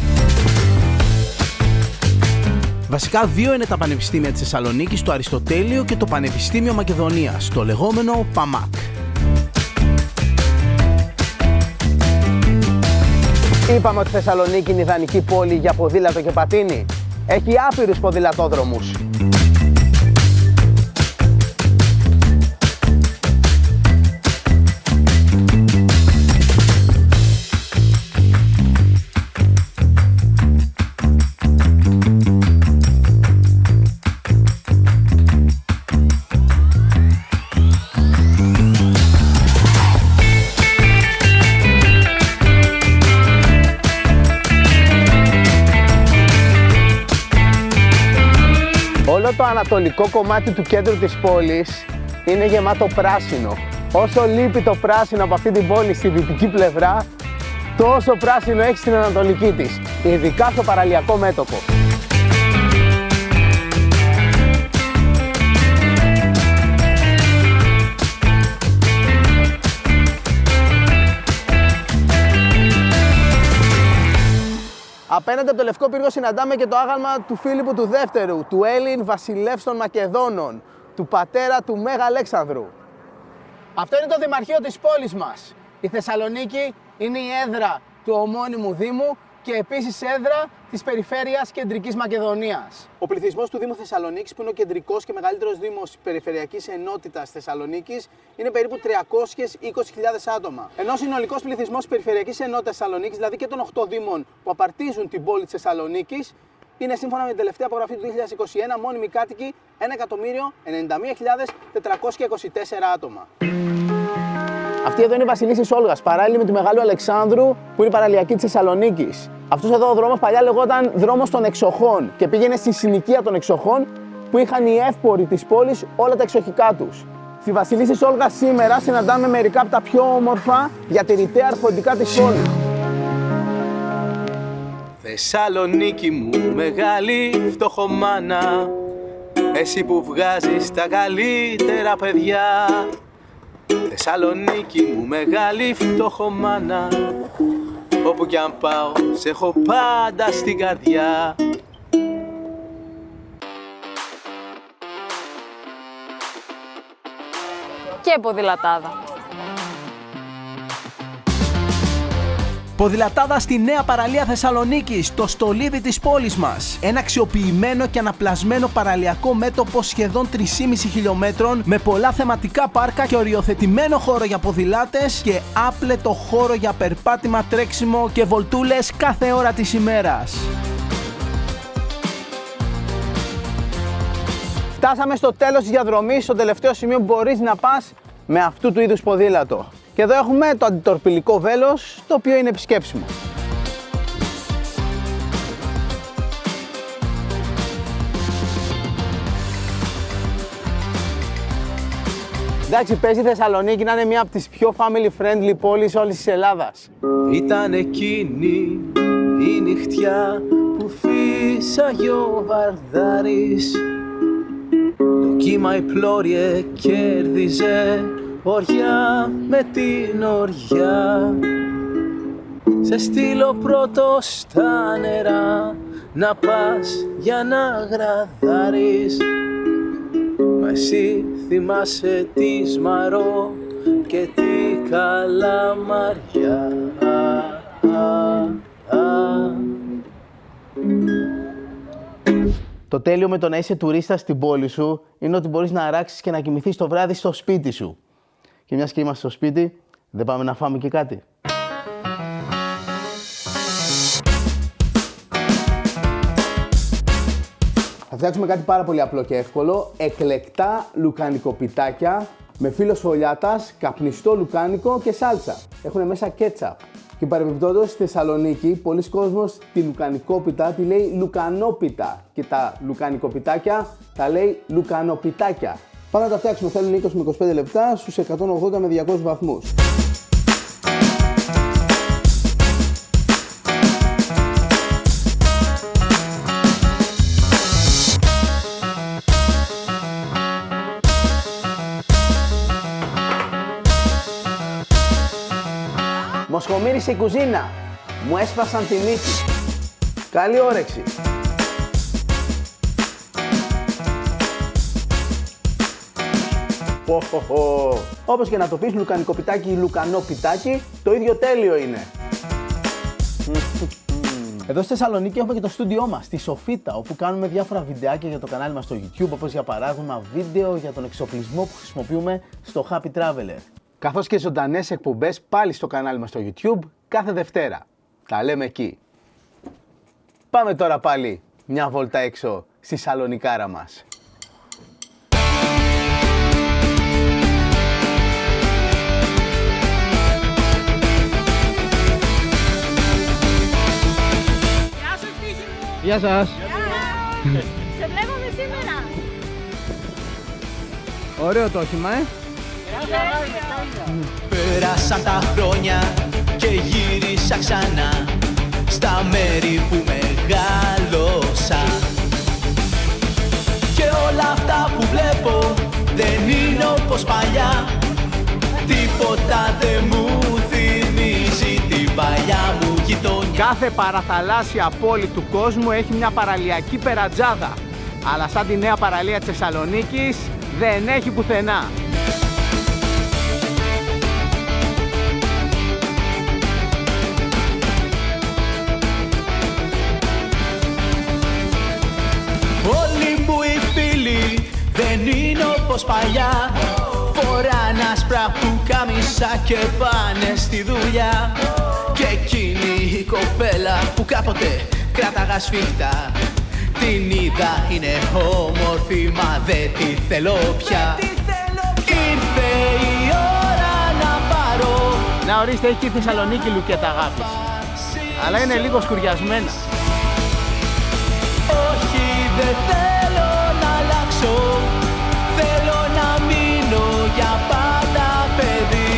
Βασικά δύο είναι τα πανεπιστήμια της Θεσσαλονίκης, το Αριστοτέλειο και το Πανεπιστήμιο Μακεδονίας, το λεγόμενο ΠΑΜΑΚ. Είπαμε ότι η Θεσσαλονίκη είναι ιδανική πόλη για ποδήλατο και πατίνι. Έχει άπειρους ποδηλατόδρομους. όλο το ανατολικό κομμάτι του κέντρου της πόλης είναι γεμάτο πράσινο. Όσο λείπει το πράσινο από αυτή την πόλη στη δυτική πλευρά, τόσο πράσινο έχει στην ανατολική της, ειδικά στο παραλιακό μέτωπο. Απέναντι από το Λευκό Πύργο συναντάμε και το άγαλμα του Φίλιππου του Δεύτερου, του Έλλην βασιλεύς των Μακεδόνων, του πατέρα του Μέγα Αλέξανδρου. Αυτό είναι το Δημαρχείο της πόλης μας. Η Θεσσαλονίκη είναι η έδρα του ομώνυμου Δήμου και επίσης έδρα της περιφέρειας Κεντρικής Μακεδονίας. Ο πληθυσμός του Δήμου Θεσσαλονίκης, που είναι ο κεντρικός και μεγαλύτερος δήμος της Περιφερειακής Ενότητας Θεσσαλονίκης, είναι περίπου 320.000 άτομα. Ενώ ο συνολικός πληθυσμός της Περιφερειακής Ενότητας Θεσσαλονίκης, δηλαδή και των 8 δήμων που απαρτίζουν την πόλη της Θεσσαλονίκης, είναι σύμφωνα με την τελευταία απογραφή του 2021 μόνιμοι κάτοικοι 1.091.424 άτομα. Αυτή εδώ είναι η Βασιλίσσης Όλγας, παράλληλη με του Μεγάλου Αλεξάνδρου, που είναι η παραλιακή της Θεσσαλονίκης. Αυτός εδώ ο δρόμος παλιά λεγόταν δρόμος των εξοχών και πήγαινε στη συνοικία των εξοχών που είχαν οι εύποροι της πόλης όλα τα εξοχικά τους. Στη Βασιλίσσης Όλγας σήμερα συναντάμε μερικά από τα πιο όμορφα διατηρητέα αρχοντικά της πόλης. Θεσσαλονίκη μου μεγάλη φτωχομάνα, εσύ που βγάζεις τα καλύτερα παιδιά. Θεσσαλονίκη μου μεγάλη φτωχομάνα, όπου κι αν πάω σε έχω πάντα στην καρδιά. Και ποδηλατάδα. Ποδηλατάδα στη νέα παραλία Θεσσαλονίκης, το στολίδι της πόλης μας. Ένα αξιοποιημένο και αναπλασμένο παραλιακό μέτωπο σχεδόν 3,5 χιλιόμετρων με πολλά θεματικά πάρκα και οριοθετημένο χώρο για ποδηλάτες και άπλετο χώρο για περπάτημα, τρέξιμο και βολτούλες κάθε ώρα της ημέρας. Φτάσαμε στο τέλος της διαδρομής, στο τελευταίο σημείο που μπορείς να πας με αυτού του είδους ποδήλατο. Και εδώ έχουμε το αντιτορπιλικό βέλος, το οποίο είναι επισκέψιμο. Εντάξει, παίζει η Θεσσαλονίκη να είναι μία από τις πιο family-friendly πόλεις όλης της Ελλάδας. Ήταν εκείνη η νυχτιά που φύσαγε ο Βαρδάρης, το κύμα η πλώρια κέρδιζε οριά με την οριά. Σε στείλω πρώτο στα νερά να πας για να γραδάρεις, μα εσύ θυμάσαι τη Σμαρό και τη Καλαμαριά. Το τέλειο με το να είσαι τουρίστας στην πόλη σου είναι ότι μπορείς να αράξεις και να κοιμηθείς το βράδυ στο σπίτι σου. Και μιας και είμαστε στο σπίτι, δεν πάμε να φάμε και κάτι? Θα φτιάξουμε κάτι πάρα πολύ απλό και εύκολο. Εκλεκτά λουκανικοπιτάκια με φύλλο σφολιάτας, καπνιστό λουκάνικο και σάλτσα. Έχουν μέσα κέτσαπ. Και παρεμπιπτόντως στη Θεσσαλονίκη, πολλοί κόσμος τη λουκανικόπιτα τη λέει λουκανόπιτα και τα λουκανικοπιτάκια τα λέει λουκανοπιτάκια. Πάμε να τα φτιάξουμε, θέλουν 20 με 25 λεπτά στους 180 με 200 βαθμούς. Μοσχομύρισε η κουζίνα, μου έσπασαν τη μύτη. Καλή όρεξη. Όπως και να το πεις, λουκανικοπιτάκι ή λουκανόπιτάκι, το ίδιο τέλειο είναι. Εδώ στη Θεσσαλονίκη έχουμε και το στούντιό μας, τη Σοφίτα, όπου κάνουμε διάφορα βιντεάκια για το κανάλι μας στο YouTube, όπως για παράδειγμα βίντεο για τον εξοπλισμό που χρησιμοποιούμε στο Happy Traveler. Καθώς και ζωντανές εκπομπές πάλι στο κανάλι μας στο YouTube κάθε Δευτέρα. Τα λέμε εκεί. Πάμε τώρα πάλι μια βόλτα έξω στη Σαλονικάρα μας. Γεια σου, Ευτύχη μου! Γεια σας! Σε βλέπουμε σήμερα! Ωραίο το όχημα, Πέρασαν τα χρόνια και γύρισα ξανά στα μέρη που μεγάλωσα. Και όλα αυτά που βλέπω δεν είναι όπως παλιά. Τίποτα δεν μου θυμίζει την παλιά μου γειτονιά. Κάθε παραθαλάσσια πόλη του κόσμου έχει μια παραλιακή περατζάδα. Αλλά σαν τη νέα παραλία της Θεσσαλονίκης δεν έχει πουθενά. Όλοι μου οι φίλοι δεν είναι όπως παλιά. Φοράνε άσπρα πουκάμισα και πάνε στη δουλειά. Και εκείνη η κοπέλα που κάποτε κράταγα σφίχτα, την είδα, είναι όμορφη, μα δεν τη θέλω πια. Ήρθε η ώρα να πάρω. Να ορίστε, έχει και η Θεσσαλονίκη λουκέτα αγάπης. Αλλά είναι λίγο σκουριασμένα. Όχι, δεν θέλω να αλλάξω. Θέλω να μείνω για πάντα παιδί.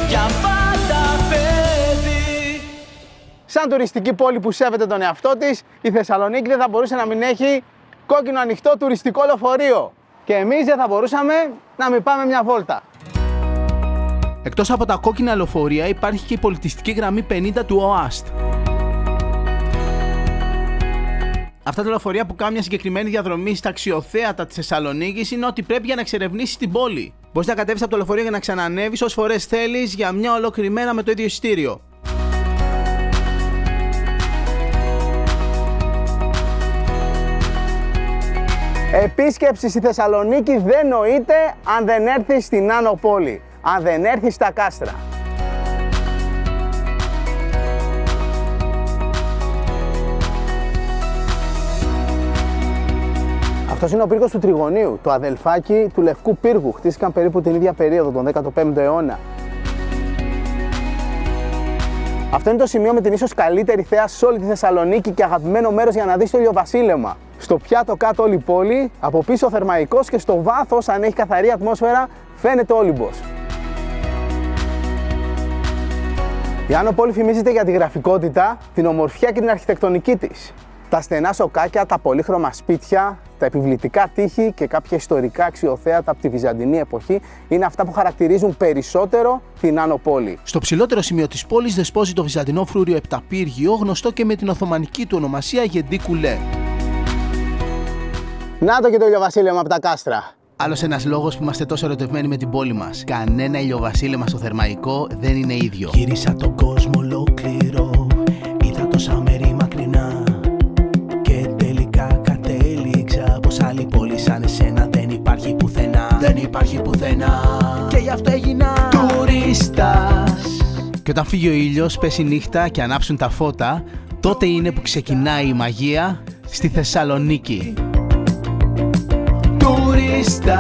Για πάντα παιδί. Σαν τουριστική πόλη που σέβεται τον εαυτό της, η Θεσσαλονίκη δεν θα μπορούσε να μην έχει κόκκινο ανοιχτό τουριστικό λεωφορείο. Και εμείς δεν θα μπορούσαμε να μην πάμε μια βόλτα. Εκτός από τα κόκκινα λεωφορεία υπάρχει και η πολιτιστική γραμμή 50 του ΟΑΣΤ. Αυτά τα λεωφορεία που κάνουν μια συγκεκριμένη διαδρομή στα αξιοθέατα της Θεσσαλονίκης είναι ότι πρέπει για να εξερευνήσεις την πόλη. Μπορείς να κατέβεις από το λεωφορείο για να ξανανεύεις όσες φορές θέλεις για μια ολόκληρη μέρα με το ίδιο εισιτήριο. Επίσκεψη στη Θεσσαλονίκη δεν νοείται αν δεν έρθεις στην Άνω Πόλη, αν δεν έρθεις στα κάστρα. Αυτός είναι ο πύργος του Τριγωνίου, το αδελφάκι του Λευκού Πύργου. Χτίστηκαν περίπου την ίδια περίοδο, τον 15ο αιώνα. Αυτό είναι το σημείο με την ίσως καλύτερη θέα σε όλη τη Θεσσαλονίκη και αγαπημένο μέρος για να δεις το ηλιοβασίλεμα. Στο πιάτο κάτω όλη η πόλη, από πίσω ο Θερμαϊκός και στο βάθος, αν έχει καθαρή ατμόσφαιρα, φαίνεται ο Όλυμπος. Η Άνω Πόλη φημίζεται για τη γραφικότητα, την ομορφιά και την αρχιτεκτονική της. Τα στενά σοκάκια, τα πολύχρωμα σπίτια, τα επιβλητικά τείχη και κάποια ιστορικά αξιοθέατα από τη Βυζαντινή εποχή είναι αυτά που χαρακτηρίζουν περισσότερο την Άνω Πόλη. Στο ψηλότερο σημείο της πόλης δεσπόζει το βυζαντινό φρούριο επταπύργιο, γνωστό και με την οθωμανική του ονομασία Γεντή Κουλέ. Να το και το ηλιοβασίλεμα από τα κάστρα. Άλλος ένας λόγος που είμαστε τόσο ερωτευμένοι με την πόλη μας. Κανένα ηλιοβασίλεμα στο Θερμαϊκό δεν είναι ίδιο. Γύρισα τον κόσμο ολόκληρο, είδα τόσα μέρη μακρινά και τελικά κατέληξα πως άλλη πόλη σαν εσένα δεν υπάρχει πουθενά. Δεν υπάρχει πουθενά και γι' αυτό έγινα τουρίστας. Και όταν φύγει ο ήλιος, πέσει νύχτα και ανάψουν τα φώτα, τότε είναι που ξεκινάει η μαγεία στη Θεσσαλονίκη. Τουρίστας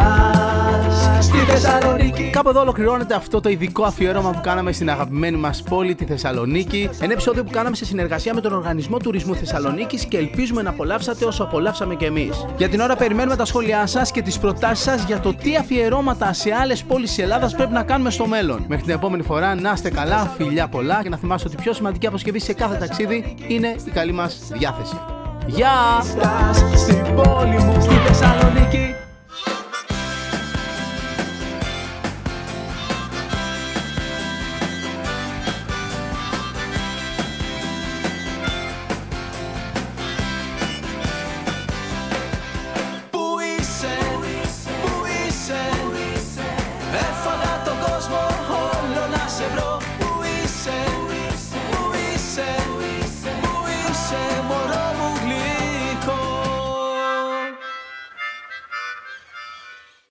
στη Θεσσαλονίκη. Κάπου εδώ ολοκληρώνεται αυτό το ειδικό αφιέρωμα που κάναμε στην αγαπημένη μας πόλη, τη Θεσσαλονίκη. Ένα επεισόδιο που κάναμε σε συνεργασία με τον Οργανισμό Τουρισμού Θεσσαλονίκης και ελπίζουμε να απολαύσατε όσο απολαύσαμε κι εμείς. Για την ώρα περιμένουμε τα σχόλιά σας και τις προτάσεις σας για το τι αφιερώματα σε άλλες πόλεις της Ελλάδας πρέπει να κάνουμε στο μέλλον. Μέχρι την επόμενη φορά να είστε καλά, φιλιά πολλά και να θυμάστε ότι η πιο σημαντική αποσκευή σε κάθε ταξίδι είναι η καλή μας διάθεση. Γεια! Στην πόλη μου, στη Θεσσαλονίκη.